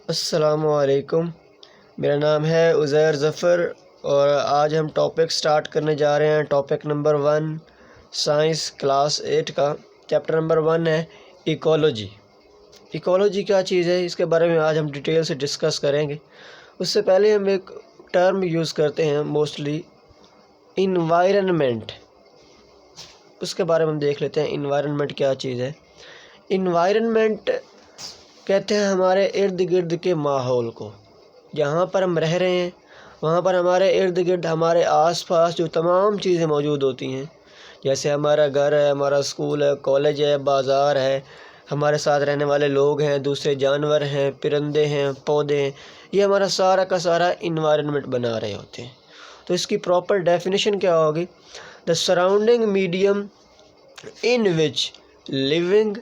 السلام علیکم، میرا نام ہے عزیر ظفر اور آج ہم ٹاپک سٹارٹ کرنے جا رہے ہیں۔ ٹاپک نمبر 1 سائنس کلاس 8 کا چیپٹر نمبر 1 ہے ایکولوجی۔ ایکولوجی کیا چیز ہے، اس کے بارے میں آج ہم ڈیٹیل سے ڈسکس کریں گے۔ اس سے پہلے ہم ایک ٹرم یوز کرتے ہیں موسٹلی، انوائرنمنٹ۔ اس کے بارے میں ہم دیکھ لیتے ہیں انوائرنمنٹ کیا چیز ہے۔ انوائرنمنٹ کہتے ہیں ہمارے ارد گرد کے ماحول کو، جہاں پر ہم رہ رہے ہیں وہاں پر ہمارے ارد گرد ہمارے آس پاس جو تمام چیزیں موجود ہوتی ہیں، جیسے ہمارا گھر ہے، ہمارا اسکول ہے، کالج ہے، بازار ہے، ہمارے ساتھ رہنے والے لوگ ہیں، دوسرے جانور ہیں، پرندے ہیں، پودے ہیں، یہ ہمارا سارا کا سارا انوائرنمنٹ بنا رہے ہوتے ہیں۔ تو اس کی پراپر ڈیفینیشن کیا ہوگی؟ The surrounding medium in which living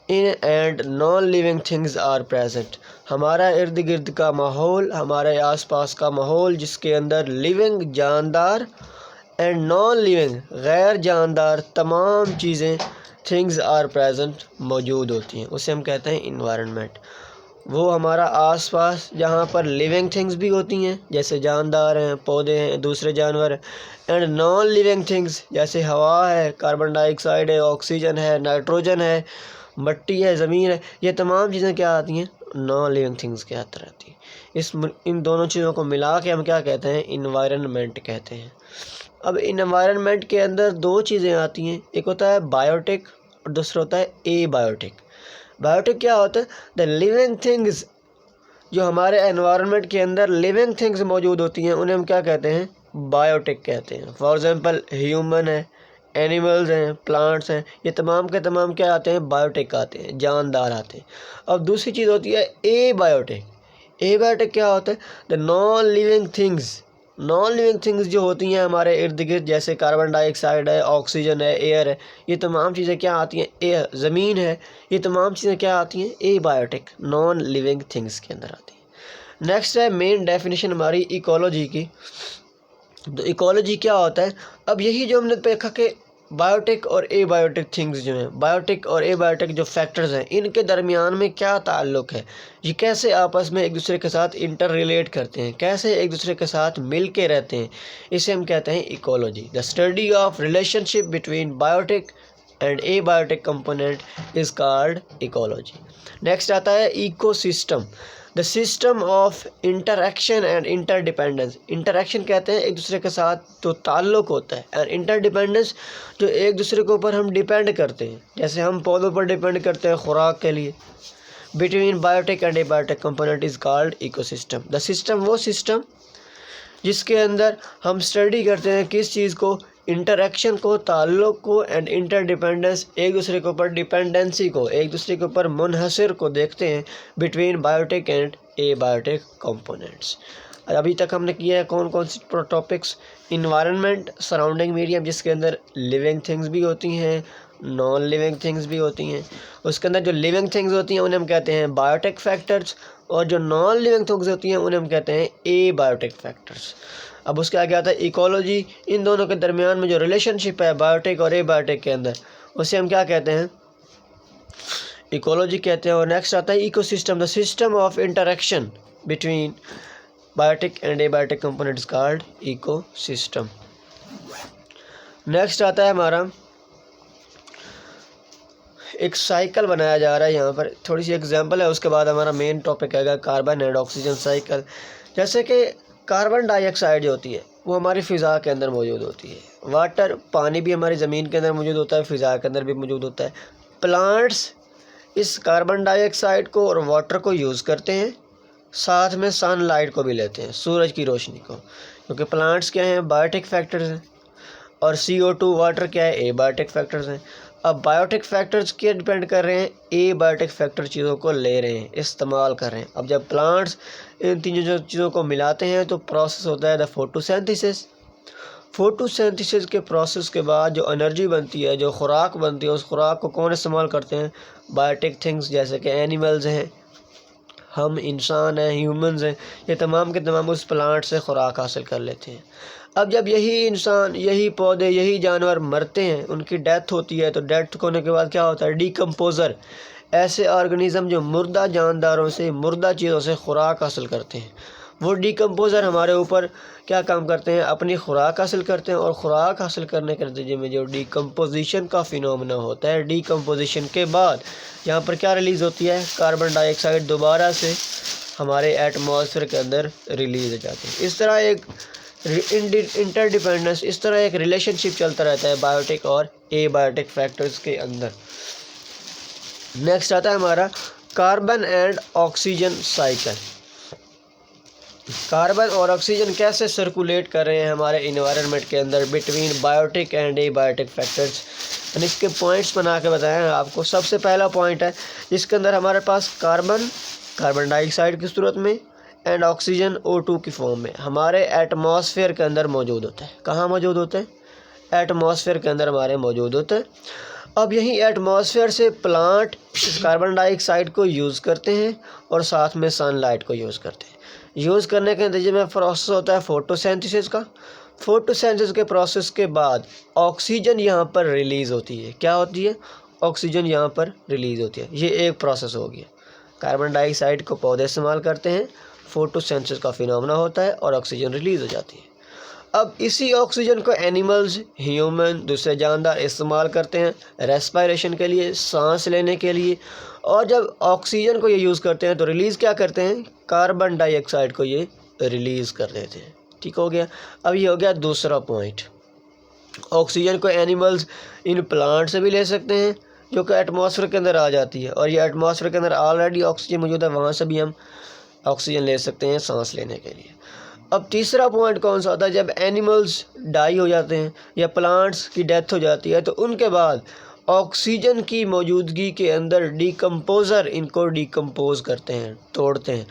in and non-living things are present۔ ہمارا ارد گرد کا ماحول، ہمارے آس پاس کا ماحول جس کے اندر لیونگ جاندار اینڈ نان لیونگ غیر جاندار تمام چیزیں تھنگز آر پریزنٹ موجود ہوتی ہیں، اسے ہم کہتے ہیں انوائرنمنٹ۔ وہ ہمارا آس پاس جہاں پر لیونگ تھنگز بھی ہوتی ہیں جیسے جاندار ہیں، پودے ہیں، دوسرے جانور ہیں، اینڈ نان لیونگ تھنگز جیسے ہوا ہے، کاربن ڈائی آکسائڈ ہے، آکسیجن ہے، نائٹروجن ہے، مٹی ہے، زمین ہے، یہ تمام چیزیں کیا آتی ہیں؟ نان لیونگ تھنگز کے اندر آتی ہیں۔ ان دونوں چیزوں کو ملا کے ہم کیا کہتے ہیں؟ انوائرنمنٹ کہتے ہیں۔ اب انوائرنمنٹ کے اندر دو چیزیں آتی ہیں، ایک ہوتا ہے بایوٹک اور دوسرا ہوتا ہے اے بایوٹک۔ بایوٹک کیا ہوتا ہے؟ دا لیونگ تھنگز، جو ہمارے انوائرنمنٹ کے اندر لیونگ تھنگز موجود ہوتی ہیں انہیں ہم کیا کہتے ہیں؟ بایوٹک کہتے ہیں۔ فار ایگزامپل ہیومن ہے، اینیملز ہیں، پلانٹس ہیں، یہ تمام کے تمام کیا آتے ہیں؟ بایوٹک آتے ہیں، جاندار آتے ہیں۔ اب دوسری چیز ہوتی ہے اے بایوٹک۔ اے بایوٹک کیا ہوتا ہے؟ The non living things. Non living things جو ہوتی ہیں ہمارے ارد گرد جیسے کاربن ڈائی آکسائڈ ہے، آکسیجن ہے، ایئر ہے، یہ تمام چیزیں کیا آتی ہیں؟ زمین ہے، یہ تمام چیزیں کیا آتی ہیں؟ اے بایوٹک، نان لیونگ تھنگز کے اندر آتی ہیں۔ نیکسٹ ہے مین ڈیفینیشن ہماری ایکولوجی کی۔ تو ایکولوجی کیا ہوتا ہے؟ اب یہی جو ہم نے دیکھا کہ بایوٹک اور اے بایوٹک تھنگز جو ہیں، بایوٹک اور اے بایوٹک جو فیکٹرز ہیں، ان کے درمیان میں کیا تعلق ہے، یہ کیسے آپس میں ایک دوسرے کے ساتھ انٹر ریلیٹ کرتے ہیں، کیسے ایک دوسرے کے ساتھ مل کے رہتے ہیں، اسے ہم کہتے ہیں ecology. The study of relationship between biotic and abiotic component is called ecology. Next آتا ہے ecosystem, the system of interaction and interdependence. Interaction کہتے ہیں ایک دوسرے کے ساتھ جو تعلق ہوتا ہے، اینڈ انٹر ڈیپینڈنس جو ایک دوسرے کے اوپر ہم ڈیپینڈ کرتے ہیں، جیسے ہم پودوں پر ڈیپینڈ کرتے ہیں خوراک کے لیے۔ Between biotic and abiotic component is called ecosystem. The system وہ سسٹم جس کے اندر ہم اسٹڈی کرتے ہیں کس چیز کو؟ انٹریکشن کو، تعلق کو، اینڈ انٹر ڈیپینڈنس ایک دوسرے کے اوپر ڈیپینڈنسی کو، ایک دوسرے کے اوپر منحصر کو دیکھتے ہیں between biotic and a biotic components. ابھی تک ہم نے کیا ہے کون کون سی ٹاپکس؟ انوائرنمنٹ، سراؤنڈنگ میڈیم جس کے اندر لیونگ تھنگز بھی ہوتی ہیں، نان لیونگ تھنگز بھی ہوتی ہیں۔ اس کے اندر جو لیونگ تھنگز ہوتی ہیں انہیں ہم کہتے ہیں بایوٹک فیکٹرز، اور جو نان لیونگ تھنگز ہوتی ہیں انہیں ہم کہتے ہیں اے بایوٹک فیکٹرز۔ اب اس کے آگے آتا ہے ایکولوجی، ان دونوں کے درمیان میں جو ریلیشن شپ ہے بایوٹک اور اے بایوٹک کے اندر، اسے ہم کیا کہتے ہیں؟ ایکولوجی کہتے ہیں۔ اور نیکسٹ آتا ہے ecosystem, the system of interaction between biotic and abiotic component is called ecosystem. Next آتا ہے ہمارا ایک سائیکل بنایا جا رہا ہے، یہاں پر تھوڑی سی ایگزامپل ہے، اس کے بعد ہمارا مین ٹاپک آئے گا کاربن اینڈ آکسیجن سائیکل۔ جیسے کہ کاربن ڈائی آکسائڈ جو ہوتی ہے وہ ہماری فضا کے اندر موجود ہوتی ہے، واٹر پانی بھی ہماری زمین کے اندر موجود ہوتا ہے، فضا کے اندر بھی موجود ہوتا ہے۔ پلانٹس اس کاربن ڈائی آکسائڈ کو اور واٹر کو یوز کرتے ہیں، ساتھ میں سن لائٹ کو بھی لیتے ہیں، سورج کی روشنی کو، کیونکہ پلانٹس کیا ہیں؟ بایوٹک فیکٹرز ہیں، اور CO2 واٹر کیا ہے؟ اے بایوٹک فیکٹرز ہیں۔ اب بایوٹک فیکٹرز کیا ڈیپینڈ کر رہے ہیں؟ اے بایوٹک فیکٹر چیزوں کو لے رہے ہیں، استعمال کر رہے ہیں۔ اب جب پلانٹس ان تینوں چیزوں کو ملاتے ہیں تو پروسیس ہوتا ہے دا فوٹوسینتھسس۔ فوٹوسینتھسس کے پروسیس کے بعد جو انرجی بنتی ہے، جو خوراک بنتی ہے، اس خوراک کو کون استعمال کرتے ہیں؟ بایوٹک تھنگس جیسے کہ اینیملز ہیں، ہم انسان ہیں، ہیومنز ہیں، یہ تمام کے تمام اس پلانٹ سے خوراک حاصل کر لیتے ہیں۔ اب جب یہی انسان، یہی پودے، یہی جانور مرتے ہیں، ان کی ڈیتھ ہوتی ہے، تو ڈیتھ ہونے کے بعد کیا ہوتا ہے؟ ڈیکمپوزر ایسے آرگنیزم جو مردہ جانداروں سے، مردہ چیزوں سے خوراک حاصل کرتے ہیں، وہ ڈیکمپوزر ہمارے اوپر کیا کام کرتے ہیں؟ اپنی خوراک حاصل کرتے ہیں، اور خوراک حاصل کرنے کے نتیجے میں جو ڈیکمپوزیشن کا فینومینا ہوتا ہے، ڈیکمپوزیشن کے بعد یہاں پر کیا ریلیز ہوتی ہے؟ کاربن ڈائی آکسائڈ دوبارہ سے ہمارے ایٹماسفیئر کے اندر ریلیز ہو جاتے ہیں۔ اس طرح ایک انٹر ڈیپینڈنس، اس طرح ایک ریلیشن شپ چلتا رہتا ہے بایوٹک اور اے بایوٹک فیکٹرز کے اندر۔ نیکسٹ آتا ہے ہمارا carbon and oxygen cycle. Carbon اور آکسیجن کیسے سرکولیٹ کر رہے ہیں ہمارے انوائرمنٹ کے اندر between biotic and abiotic factors, یعنی اس کے پوائنٹس بنا کے بتائیں آپ کو۔ سب سے پہلا پوائنٹ ہے جس کے اندر ہمارے پاس کاربن ڈائی آکسائڈ کی صورت میں اینڈ آکسیجن O2 کی فارم میں ہمارے ایٹماسفیئر کے اندر موجود ہوتا ہے۔ کہاں موجود ہوتا ہے؟ ایٹماسفیئر کے اندر ہمارے موجود ہوتا ہے۔ اب یہی ایٹماسفیئر سے پلانٹ اس کاربن ڈائی آکسائڈ کو یوز کرتے ہیں اور ساتھ میں سن لائٹ کو یوز کرتے ہیں۔ یوز کرنے کے نتیجے میں پروسیس ہوتا ہے فوٹو سینتھسس کا۔ فوٹو سینتھسس کے پروسیس کے بعد آکسیجن یہاں پر ریلیز ہوتی ہے۔ کیا ہوتی ہے؟ آکسیجن یہاں پر ریلیز ہوتی ہے۔ یہ ایک پروسیس ہو گیا۔ کاربن ڈائی آکسائڈ کو پودے استعمال کرتے ہیں، فوٹو سینتھسس کا فینومینا ہوتا ہے اور آکسیجن ریلیز ہو جاتی ہے۔ اب اسی آکسیجن کو اینیملز، ہیومن، دوسرے جاندار استعمال کرتے ہیں ریسپائریشن کے لیے، سانس لینے کے لیے، اور جب آکسیجن کو یہ یوز کرتے ہیں تو ریلیز کیا کرتے ہیں؟ کاربن ڈائی آکسائڈ کو یہ ریلیز کر دیتے ہیں۔ ٹھیک ہو گیا۔ اب یہ ہو گیا دوسرا پوائنٹ۔ آکسیجن کو اینیملز ان پلانٹ سے بھی لے سکتے ہیں جو کہ ایٹماسفیئر کے اندر آ جاتی ہے، اور یہ ایٹماسفیئر کے اندر آلریڈی آکسیجن موجود ہے، وہاں سے بھی ہم آکسیجن لے سکتے ہیں سانس لینے کے لیے۔ اب تیسرا پوائنٹ کون سا ہوتا ہے؟ جب اینیملز ڈائی ہو جاتے ہیں یا پلانٹس کی ڈیتھ ہو جاتی ہے تو ان کے بعد آکسیجن کی موجودگی کے اندر ڈیکمپوزر ان کو ڈیکمپوز کرتے ہیں، توڑتے ہیں۔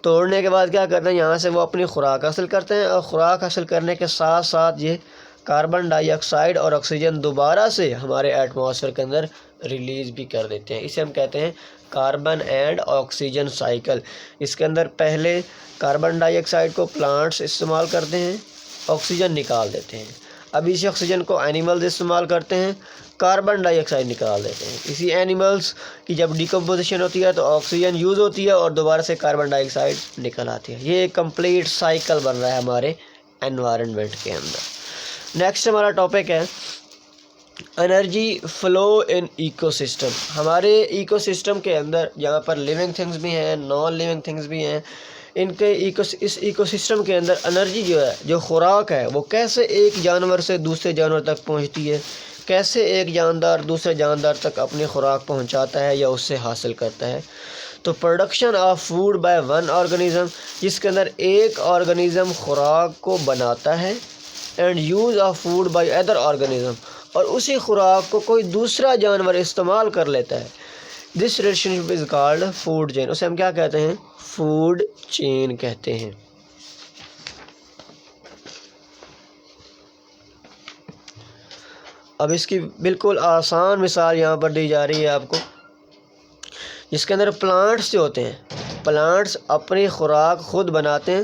توڑنے کے بعد کیا کرتے ہیں؟ یہاں سے وہ اپنی خوراک حاصل کرتے ہیں، اور خوراک حاصل کرنے کے ساتھ ساتھ یہ کاربن ڈائی آکسائڈ اور آکسیجن دوبارہ سے ہمارے ایٹماسفیئر کے اندر ریلیز بھی کر دیتے ہیں۔ اسے ہم کہتے ہیں کاربن اینڈ آکسیجن سائیکل۔ اس کے اندر پہلے کاربن ڈائی آکسائڈ کو پلانٹس استعمال کرتے ہیں، آکسیجن نکال دیتے ہیں۔ اب اسی آکسیجن کو اینیملز استعمال کرتے ہیں، کاربن ڈائی آکسائڈ نکال دیتے ہیں۔ اسی اینیملز کی جب ڈیکمپوزیشن ہوتی ہے تو آکسیجن یوز ہوتی ہے اور دوبارہ سے کاربن ڈائی آکسائڈ نکل آتی ہے۔ یہ ایک کمپلیٹ سائیکل بن رہا ہے ہمارے انوائرنمنٹ کے اندر۔ نیکسٹ ہمارا ٹاپک ہے انرجی فلو ان ایکو سسٹم۔ ہمارے ایکو سسٹم کے اندر جہاں پر لیونگ تھنگز بھی ہیں، نان لیونگ تھنگز بھی ہیں، ان کے اس ایکو سسٹم کے اندر انرجی جو ہے، جو خوراک ہے، وہ کیسے ایک جانور سے دوسرے جانور تک پہنچتی ہے، کیسے ایک جاندار دوسرے جاندار تک اپنی خوراک پہنچاتا ہے یا اس سے حاصل کرتا ہے۔ تو production of food by one organism, جس کے اندر ایک آرگنیزم خوراک کو بناتا ہے، and use of food by other organism, اور اسی خوراک کو کوئی دوسرا جانور استعمال کر لیتا ہے۔ This relationship is called food chain. اسے ہم کیا کہتے ہیں؟ فوڈ چین کہتے ہیں۔ اب اس کی بالکل آسان مثال یہاں پر دی جا رہی ہے آپ کو، جس کے اندر پلانٹس جو ہوتے ہیں، پلانٹس اپنی خوراک خود بناتے ہیں۔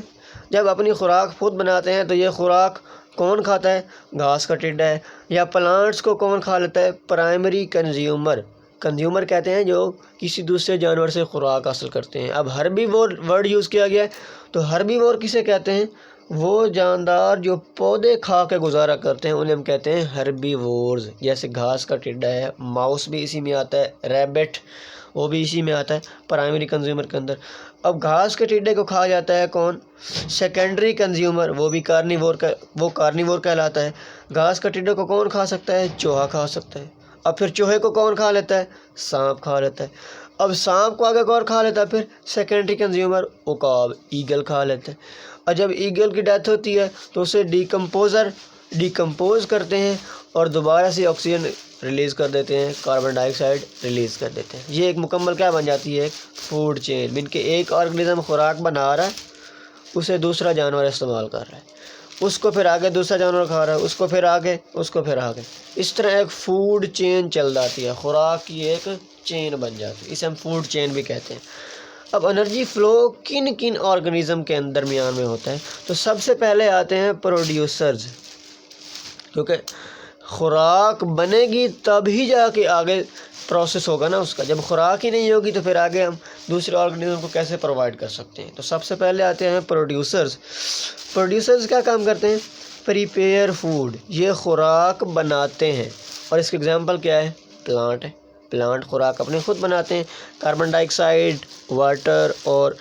جب اپنی خوراک خود بناتے ہیں تو یہ خوراک کون کھاتا ہے؟ گھاس کا ٹڈا ہے۔ یا پلانٹس کو کون کھا لیتا ہے؟ Primary consumer. کنزیومر کہتے ہیں جو کسی دوسرے جانور سے خوراک حاصل کرتے ہیں۔ اب ہربیوور ورڈ یوز کیا گیا ہے، تو ہربیوور کسے کہتے ہیں؟ وہ جاندار جو پودے کھا کے گزارا کرتے ہیں انہیں ہم کہتے ہیں ہربیوورز۔ جیسے گھاس کا ٹڈا ہے، ماؤس بھی اسی میں آتا ہے، ریبٹ وہ بھی اسی میں آتا ہے پرائمری کنزیومر کے اندر۔ اب گھاس کے ٹڈے کو کھا جاتا ہے کون؟ سیکنڈری کنزیومر، وہ بھی کارنیور کہلاتا ہے۔ گھاس کا ٹڈے کو کون کھا سکتا ہے؟ چوہا کھا سکتا ہے۔ اب پھر چوہے کو کون کھا لیتا ہے؟ سانپ کھا لیتا ہے۔ اب سانپ کو آگے کون کھا لیتا ہے؟ پھر سیکنڈری کنزیومر عقاب، ایگل کھا لیتا ہے۔ اور جب ایگل کی ڈیتھ ہوتی ہے تو اسے ڈیکمپوز کرتے ہیں اور دوبارہ سے آکسیجن ریلیز کر دیتے ہیں، کاربن ڈائی آکسائڈ ریلیز کر دیتے ہیں۔ یہ ایک مکمل کیا بن جاتی ہے؟ ایک فوڈ چین، بن کے ایک آرگنیزم خوراک بنا رہا ہے، اسے دوسرا جانور استعمال کر رہا ہے، اس کو پھر آگے دوسرا جانور کھا رہا ہے، اس کو پھر آگے، اس کو پھر آگے، اس طرح ایک فوڈ چین چل جاتی ہے، خوراک کی ایک چین بن جاتی ہے، اسے ہم فوڈ چین بھی کہتے ہیں۔ اب انرجی فلو کن کن آرگنیزم کے درمیان میں ہوتا ہے؟ تو سب سے پہلے آتے ہیں پروڈیوسرز، کیونکہ خوراک بنے گی تب ہی جا کے آگے پروسیس ہوگا نا اس کا. جب خوراک ہی نہیں ہوگی تو پھر آگے ہم دوسرے آرگنزم کو کیسے پرووائڈ کر سکتے ہیں. تو سب سے پہلے آتے ہیں پروڈیوسرز. پروڈیوسرز کیا کام کرتے ہیں؟ پریپیئر فوڈ، یہ خوراک بناتے ہیں. اور اس کی ایگزامپل کیا ہے؟ پلانٹ ہے. پلانٹ خوراک اپنے خود بناتے ہیں کاربن ڈائی آکسائڈ، واٹر اور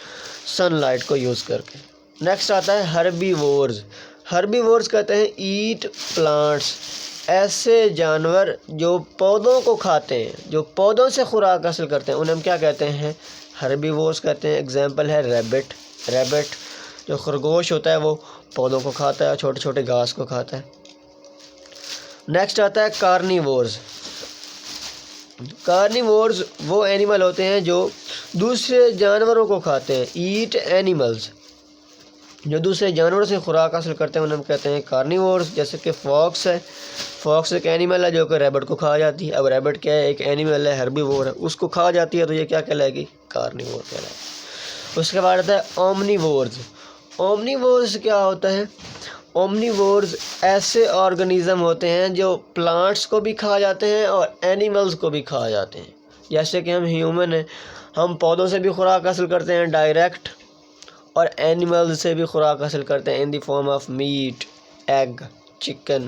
سن لائٹ کو یوز کر کے. نیکسٹ آتا ہے ہربی وورز. ہربی وورز کہتے ہیں ایٹ پلانٹس، ایسے جانور جو پودوں کو کھاتے ہیں، جو پودوں سے خوراک حاصل کرتے ہیں، انہیں ہم کیا کہتے ہیں؟ ہربی وورز کہتے ہیں. ایگزامپل ہے ریبٹ. ریبٹ جو خرگوش ہوتا ہے وہ پودوں کو کھاتا ہے، چھوٹے چھوٹے گھاس کو کھاتا ہے. نیکسٹ آتا ہے کارنیورز. کارنیورز وہ اینیمل ہوتے ہیں جو دوسرے جانوروں کو کھاتے ہیں. ایٹ اینیملز، جو دوسرے جانوروں سے خوراک حاصل کرتے ہیں انہیں ہم کہتے ہیں کارنیورز. جیسے کہ فاکس ہے. فاکس ایک اینیمل ہے جو کہ ریبٹ کو کھا جاتی ہے. اب ریبٹ کیا ہے؟ ایک اینیمل ہے، ہربی وور ہے، اس کو کھا جاتی ہے تو یہ کیا کہلائے گی؟ کارنیور کہلائے گی. اس کے بعد آتا ہے اومنی وورز. اومنی وورز کیا ہوتا ہے؟ اومنی وورز ایسے آرگنیزم ہوتے ہیں جو پلانٹس کو بھی کھا جاتے ہیں اور اینیملز کو بھی کھا جاتے ہیں. جیسے کہ ہم ہیومن ہیں، ہم پودوں سے بھی خوراک حاصل کرتے ہیں ڈائریکٹ، اور اینیمل سے بھی خوراک حاصل کرتے ہیں in the form of meat, egg, chicken.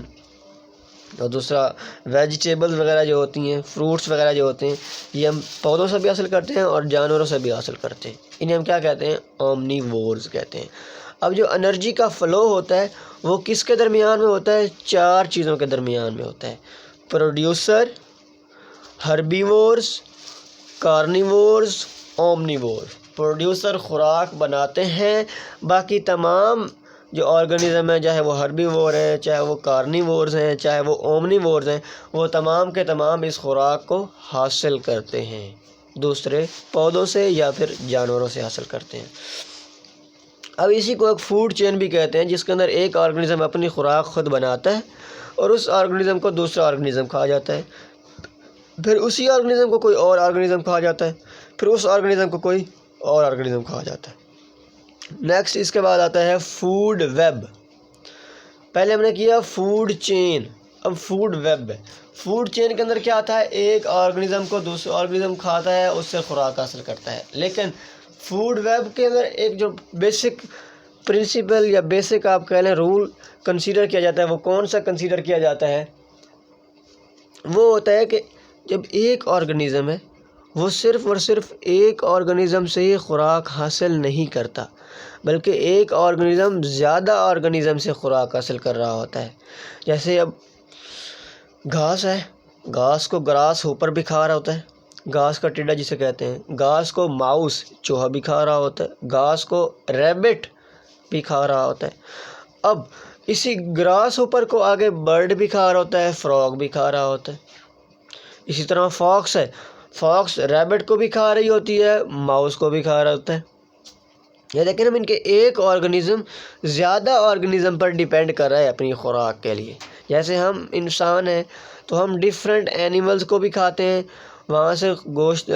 اور دوسرا ویجیٹیبلز وغیرہ جو ہوتی ہیں، فروٹس وغیرہ جو ہوتے ہیں، یہ ہم پودوں سے بھی حاصل کرتے ہیں اور جانوروں سے بھی حاصل کرتے ہیں. انہیں ہم کیا کہتے ہیں؟ اومنی وورز کہتے ہیں. اب جو انرجی کا فلو ہوتا ہے وہ کس کے درمیان میں ہوتا ہے؟ 4 چیزوں کے درمیان میں ہوتا ہے. Producer, herbivores, carnivores, omnivores. Producer خوراک بناتے ہیں، باقی تمام جو آرگنیزم ہیں، چاہے وہ ہربی وور ہیں، چاہے وہ کارنی وورز ہیں، چاہے وہ اومنی وورز ہیں، وہ تمام کے تمام اس خوراک کو حاصل کرتے ہیں، دوسرے پودوں سے یا پھر جانوروں سے حاصل کرتے ہیں. اب اسی کو ایک فوڈ چین بھی کہتے ہیں، جس کے اندر ایک آرگنیزم اپنی خوراک خود بناتا ہے اور اس آرگنیزم کو دوسرا آرگنیزم کھا جاتا ہے، پھر اسی آرگنیزم کو کوئی اور آرگنیزم کھا جاتا ہے، پھر اس آرگنیزم کو کوئی اور آرگنیزم کھا جاتا ہے. نیکسٹ اس کے بعد آتا ہے فوڈ ویب. پہلے ہم نے کیا فوڈ چین، اب فوڈ ویب ہے. فوڈ چین کے اندر کیا آتا ہے؟ ایک آرگنیزم کو دوسرا آرگنیزم کھاتا ہے، اس سے خوراک حاصل کرتا ہے. لیکن فوڈ ویب کے اندر ایک جو بیسک پرنسپل یا بیسک آپ کہہ لیں رول کنسیڈر کیا جاتا ہے، وہ کون سا کنسیڈر کیا جاتا ہے؟ وہ ہوتا ہے کہ جب ایک آرگنیزم ہے وہ صرف اور صرف ایک آرگنیزم سے ہی خوراک حاصل نہیں کرتا، بلکہ ایک آرگنیزم زیادہ آرگنیزم سے خوراک حاصل کر رہا ہوتا ہے. جیسے اب گھاس ہے، گھاس کو گراس ہوپر بھی کھا رہا ہوتا ہے، گھاس کا ٹڈا جسے کہتے ہیں. گھاس کو ماؤس چوہا بھی کھا رہا ہوتا ہے، گھاس کو ریبٹ بھی کھا رہا ہوتا ہے. اب اسی گراس ہوپر کو آگے برڈ بھی کھا رہا ہوتا ہے، فراگ بھی کھا رہا ہوتا ہے. اسی طرح فاکس ہے، فاکس ریبٹ کو بھی کھا رہی ہوتی ہے، ماؤس کو بھی کھا رہا ہوتا ہے. یہ لیکن ہم ان کے ایک آرگنیزم زیادہ آرگنیزم پر ڈیپینڈ کر رہا ہے اپنی خوراک کے لیے. جیسے ہم انسان ہیں تو ہم ڈیفرنٹ اینیملز کو بھی کھاتے ہیں، وہاں سے گوشت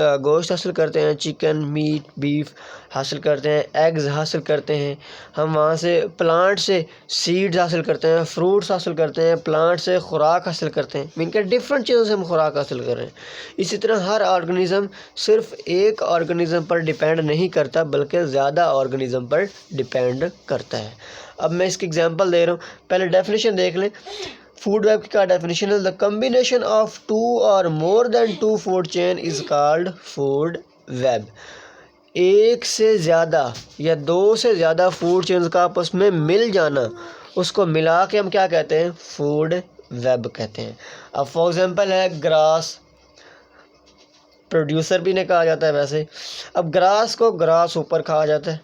حاصل کرتے ہیں، چکن، میٹ، بیف حاصل کرتے ہیں، ایگز حاصل کرتے ہیں. ہم وہاں سے پلانٹ سے سیڈز حاصل کرتے ہیں، فروٹس حاصل کرتے ہیں، پلانٹ سے خوراک حاصل کرتے ہیں. ان کے ڈفرینٹ چیزوں سے ہم خوراک حاصل کر رہے ہیں. اسی طرح ہر آرگنیزم صرف ایک آرگنیزم پر ڈیپینڈ نہیں کرتا بلکہ زیادہ آرگنیزم پر ڈیپینڈ کرتا ہے. اب میں اس کی ایگزامپل دے رہا ہوں، پہلے ڈیفینیشن دیکھ لیں. فوڈ ویب کی کیا ڈیفینیشن ہے؟ دا کمبینیشن آف 2 اور more than 2 food chain is called food web. ایک سے زیادہ یا 2 سے زیادہ فوڈ چینز کا آپس میں مل جانا، اس کو ملا کے ہم کیا کہتے ہیں؟ فوڈ ویب کہتے ہیں. اب فار ایگزامپل ہے گراس، پروڈیوسر بھی نے کہا جاتا ہے ویسے. اب گراس کو گراس اوپر کھا جاتا ہے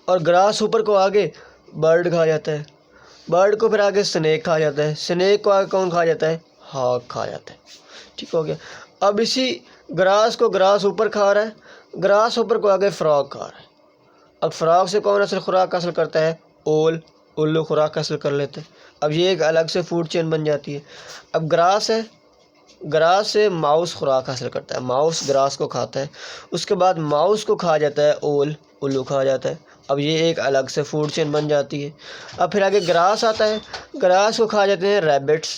اور گراس اوپر کو آگے برڈ کھا جاتا ہے، برڈ کو پھر آگے سنیک کھا جاتا ہے، سنیک کو آگے کون کھا جاتا ہے؟ ہاگ کھا جاتا ہے. ٹھیک ہو گیا. اب اسی گراس کو گراس اوپر کھا رہا ہے، گراس اوپر کو آگے فراگ کھا رہا ہے. اب فراگ سے کون اصل خوراک حاصل کرتا ہے؟ الو خوراک حاصل کر لیتے ہیں. اب یہ ایک الگ سے فوڈ چین بن جاتی ہے. اب گراس ہے، گراس سے ماؤس خوراک حاصل کرتا ہے، ماؤس گراس کو کھاتا ہے، اس کے بعد ماؤس کو کھا جاتا ہے الو کھا جاتا ہے. اب یہ ایک الگ سے فوڈ چین بن جاتی ہے. اب پھر آگے گراس آتا ہے، گراس کو کھا جاتے ہیں ریبٹس،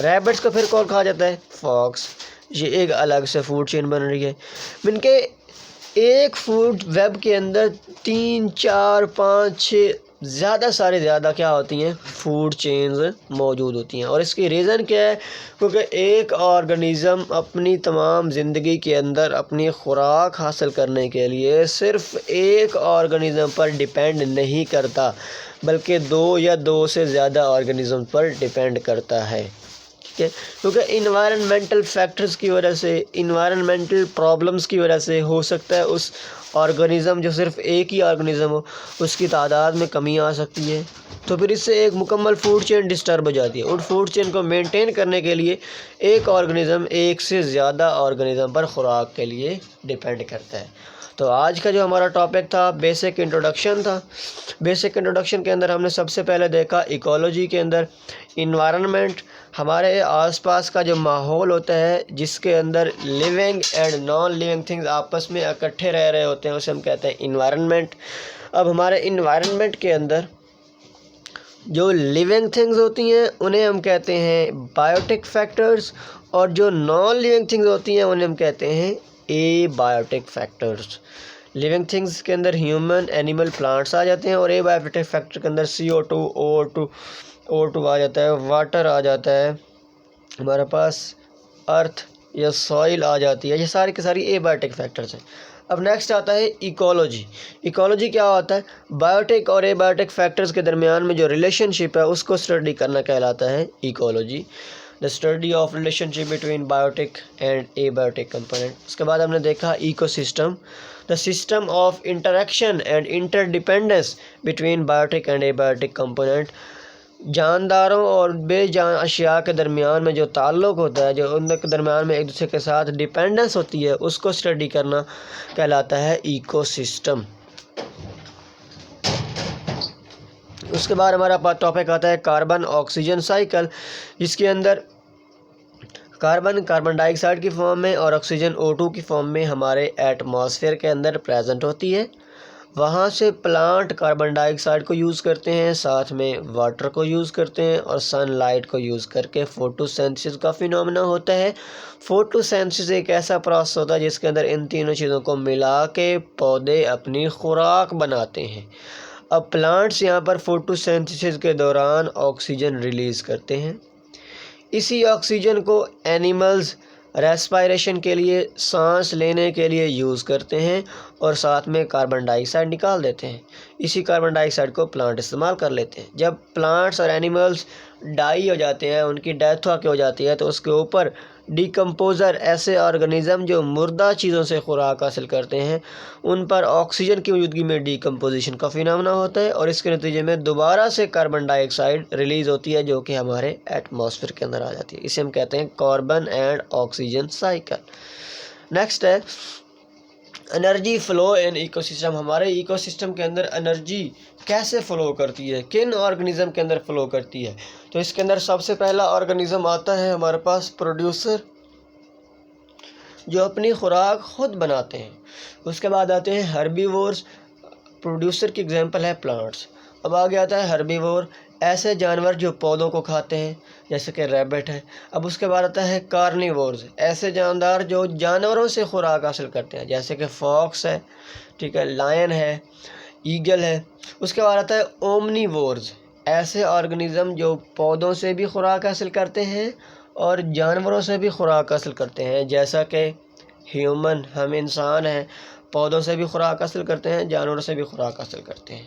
ریبٹس کو پھر کون کھا جاتا ہے؟ فاکس. یہ ایک الگ سے فوڈ چین بن رہی ہے۔ من کے ایک فوڈ ویب کے اندر 3 4 5 6 زیادہ کیا ہوتی ہیں فوڈ چینز موجود ہوتی ہیں۔ اور اس کی ریزن کیا ہے؟ کیونکہ ایک آرگنیزم اپنی تمام زندگی کے اندر اپنی خوراک حاصل کرنے کے لیے صرف ایک آرگنیزم پر ڈیپینڈ نہیں کرتا، بلکہ 2 یا 2 سے زیادہ آرگنیزم پر ڈیپینڈ کرتا ہے۔ ٹھیک ہے، کیونکہ انوائرمنٹل فیکٹرز کی وجہ سے، انوائرمنٹل پرابلمز کی وجہ سے ہو سکتا ہے اس آرگنیزم جو صرف ایک ہی آرگنیزم ہو اس کی تعداد میں کمی آ سکتی ہے، تو پھر اس سے ایک مکمل فوڈ چین ڈسٹرب ہو جاتی ہے۔ اور فوڈ چین کو مینٹین کرنے کے لیے ایک آرگنیزم ایک سے زیادہ آرگنیزم پر خوراک کے لیے ڈیپینڈ کرتا ہے۔ تو آج کا جو ہمارا ٹاپک تھا بیسک انٹروڈکشن تھا۔ بیسک انٹروڈکشن کے اندر ہم نے سب سے پہلے دیکھا ایکولوجی کے اندر انوائرنمنٹ، ہمارے آس پاس کا جو ماحول ہوتا ہے جس کے اندر living and non living things آپس میں اکٹھے رہ رہے ہوتے ہیں، اسے ہم کہتے ہیں انوائرنمنٹ۔ اب ہمارے انوائرنمنٹ کے اندر جو لیونگ تھنگز ہوتی ہیں انہیں ہم کہتے ہیں بائیوٹک فیکٹرز، اور جو نان لیونگ تھنگز ہوتی ہیں انہیں ہم کہتے ہیں اے بائیوٹک فیکٹرز۔ لیونگ تھنگز کے اندر ہیومن، اینیمل، پلانٹس آ جاتے ہیں، اور اے بائیوٹک فیکٹر کے اندر CO2، O2 آ جاتا ہے، واٹر آ جاتا ہے، ہمارے پاس ارتھ یا سوئل آ جاتی ہے۔ یہ ساری کی ساری اے بائیوٹک فیکٹرز ہیں۔ اب نیکسٹ آتا ہے ایکولوجی۔ ایکولوجی کیا ہوتا ہے؟ بائیوٹک اور اے بائیوٹک فیکٹرز کے درمیان میں جو ریلیشن شپ ہے اس کو اسٹڈی کرنا کہلاتا ہے ecology, the study of relationship between biotic and abiotic component. اس کے بعد ہم نے دیکھا ecosystem, the system of interaction and interdependence between biotic and abiotic component, جانداروں اور بے جان اشیاء کے درمیان میں جو تعلق ہوتا ہے، جو ان کے درمیان میں ایک دوسرے کے ساتھ ڈیپینڈنس ہوتی ہے، اس کو اسٹڈی کرنا کہلاتا ہے ایکو سسٹم۔ اس کے بعد ہمارا پاس ٹاپک آتا ہے کاربن آکسیجن سائیکل، جس کے اندر کاربن ڈائی آکسائڈ کی فارم میں اور آکسیجن O2 کی فارم میں ہمارے ایٹماسفیئر کے اندر پریزنٹ ہوتی ہے۔ وہاں سے پلانٹ کاربن ڈائی آکسائڈ کو یوز کرتے ہیں، ساتھ میں واٹر کو یوز کرتے ہیں، اور سن لائٹ کو یوز کر کے فوٹو سینتھسس کا فینومینا ہوتا ہے۔ فوٹو سینتھسس ایک ایسا پروسیس ہوتا ہے جس کے اندر ان تینوں چیزوں کو ملا کے پودے اپنی خوراک بناتے ہیں۔ اب پلانٹس یہاں پر فوٹو سینتھسس کے دوران آکسیجن ریلیز کرتے ہیں، اسی آکسیجن کو اینیملز ریسپائریشن کے لیے، سانس لینے کے لیے یوز کرتے ہیں، اور ساتھ میں کاربن ڈائی آکسائڈ نکال دیتے ہیں۔ اسی کاربن ڈائی آکسائڈ کو پلانٹ استعمال کر لیتے ہیں۔ جب پلانٹس اور اینیملز ڈائی ہو جاتے ہیں، ان کی ڈیتھ ہو جاتی ہے، تو اس کے اوپر ڈیکمپوزر، ایسے آرگنیزم جو مردہ چیزوں سے خوراک حاصل کرتے ہیں، ان پر آکسیجن کی موجودگی میں ڈیکمپوزیشن کا فینومینا ہوتا ہے، اور اس کے نتیجے میں دوبارہ سے کاربن ڈائی آکسائڈ ریلیز ہوتی ہے جو کہ ہمارے ایٹماسفیئر کے اندر آ جاتی ہے۔ اسے ہم کہتے ہیں carbon and oxygen cycle. Next ہے انرجی فلو ان ایکو سسٹم۔ ہمارے ایکو سسٹم کے اندر انرجی کیسے فلو کرتی ہے، کن آرگنیزم کے اندر فلو کرتی ہے؟ تو اس کے اندر سب سے پہلا آرگنیزم آتا ہے ہمارے پاس پروڈیوسر، جو اپنی خوراک خود بناتے ہیں۔ اس کے بعد آتے ہیں ہربیورز، پروڈیوسر کی اگزامپل ہے پلانٹس۔ اب آگے آتا ہے ہربیور، ایسے جانور جو پودوں کو کھاتے ہیں جیسے کہ ریبٹ ہے۔ اب اس کے بعد آتا ہے کارنیورز، ایسے جاندار جو جانوروں سے خوراک حاصل کرتے ہیں جیسے کہ فاکس ہے، ٹھیک ہے، لائن ہے، ایگل ہے۔ اس کے بعد آتا ہے اومنیورز، ایسے آرگنیزم جو پودوں سے بھی خوراک حاصل کرتے ہیں اور جانوروں سے بھی خوراک حاصل کرتے ہیں، جیسا کہ ہیومن، ہم انسان ہیں، پودوں سے بھی خوراک حاصل کرتے ہیں، جانوروں سے بھی خوراک حاصل کرتے ہیں۔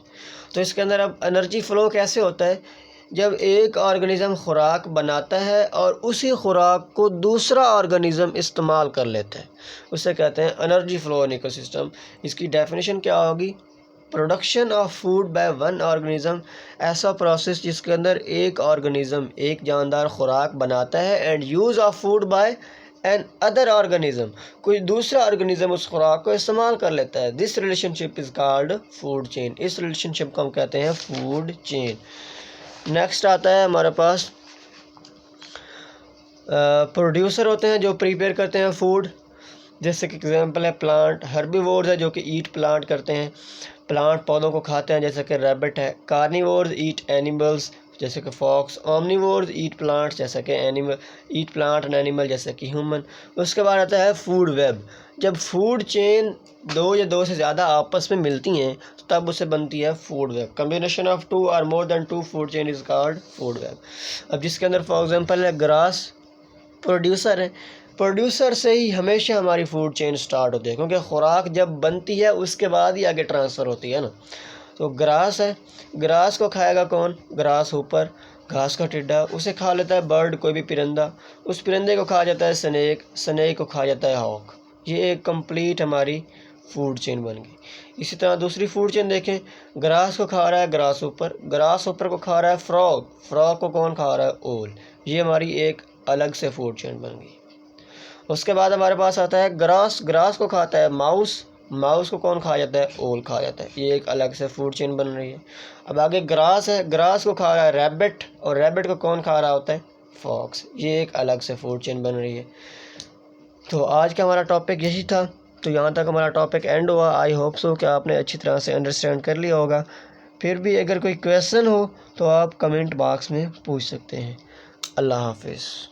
تو اس کے اندر اب انرجی فلو کیسے ہوتا ہے؟ جب ایک آرگنیزم خوراک بناتا ہے اور اسی خوراک کو دوسرا آرگنیزم استعمال کر لیتا ہے، اسے کہتے ہیں انرجی فلو ان ایکو سسٹم۔ اس کی ڈیفینیشن کیا ہوگی؟ Production of food by one organism, ایسا پروسیس جس کے اندر ایک آرگنیزم، ایک جاندار خوراک بناتا ہے، and use of food by another organism, کوئی دوسرا آرگنیزم اس خوراک کو استعمال کر لیتا ہے۔ This relationship is called food chain, اس ریلیشن شپ کو ہم کہتے ہیں فوڈ چین۔ نیکسٹ آتا ہے ہمارے پاس پروڈیوسر ہوتے ہیں جو پریپیئر کرتے ہیں فوڈ، جیسے کہ اگزامپل ہے پلانٹ۔ ہربیورز ہے جو کہ ایٹ پلانٹ کرتے ہیں، پلانٹ پودوں کو کھاتے ہیں جیسے کہ ریبٹ ہے۔ کارنیورز ایٹ اینیملز، جیسے کہ فاکس. اومنیورز ایٹ پلانٹس جیسا کہ ایٹ پلانٹ اینڈ اینیمل جیسا کہ ہیومن. اس کے بعد آتا ہے فوڈ ویب. جب فوڈ چین دو یا دو سے زیادہ آپس میں ملتی ہیں تب اسے بنتی ہے food web. Combination of two or more than two food chain is called food web. اب جس کے اندر فار ایگزامپل ہے گراس پروڈیوسر ہے. پروڈیوسر سے ہی ہمیشہ ہماری فوڈ چین سٹارٹ ہوتی ہے، کیونکہ خوراک جب بنتی ہے اس کے بعد ہی آگے ٹرانسفر ہوتی ہے نا. تو گراس ہے، گراس کو کھائے گا کون؟ گراس ہوپر، گھاس کا ٹڈا. اسے کھا لیتا ہے برڈ، کوئی بھی پرندہ. اس پرندے کو کھا جاتا ہے سنیک، سنیک کو کھا جاتا ہے ہاک. یہ ایک کمپلیٹ ہماری فوڈ چین بن گئی. اسی طرح دوسری فوڈ چین دیکھیں، گراس کو کھا رہا ہے گراس ہوپر، گراس ہوپر کو کھا رہا ہے فراگ، فراگ کو کون کھا رہا ہے؟ اول. یہ ہماری ایک الگ سے فوڈ چین بن گئی. اس کے بعد ہمارے پاس آتا ہے گراس، گراس کو کھاتا ہے ماؤس، ماؤس کو کون کھا جاتا ہے؟ اول کھا جاتا ہے. یہ ایک الگ سے فوڈ چین بن رہی ہے. اب آگے گراس ہے، گراس کو کھا رہا ہے ریبٹ، اور ریبٹ کو کون کھا رہا ہوتا ہے؟ فاکس. یہ ایک الگ سے فوڈ چین بن رہی ہے. تو آج کا ہمارا ٹاپک یہی تھا. تو یہاں تک ہمارا ٹاپک اینڈ ہوا. آئی ہوپ سو کہ آپ نے اچھی طرح سے انڈرسٹینڈ کر لیا ہوگا. پھر بھی اگر کوئی کویسچن ہو تو آپ کمنٹ باکس میں پوچھ سکتے ہیں. اللہ حافظ.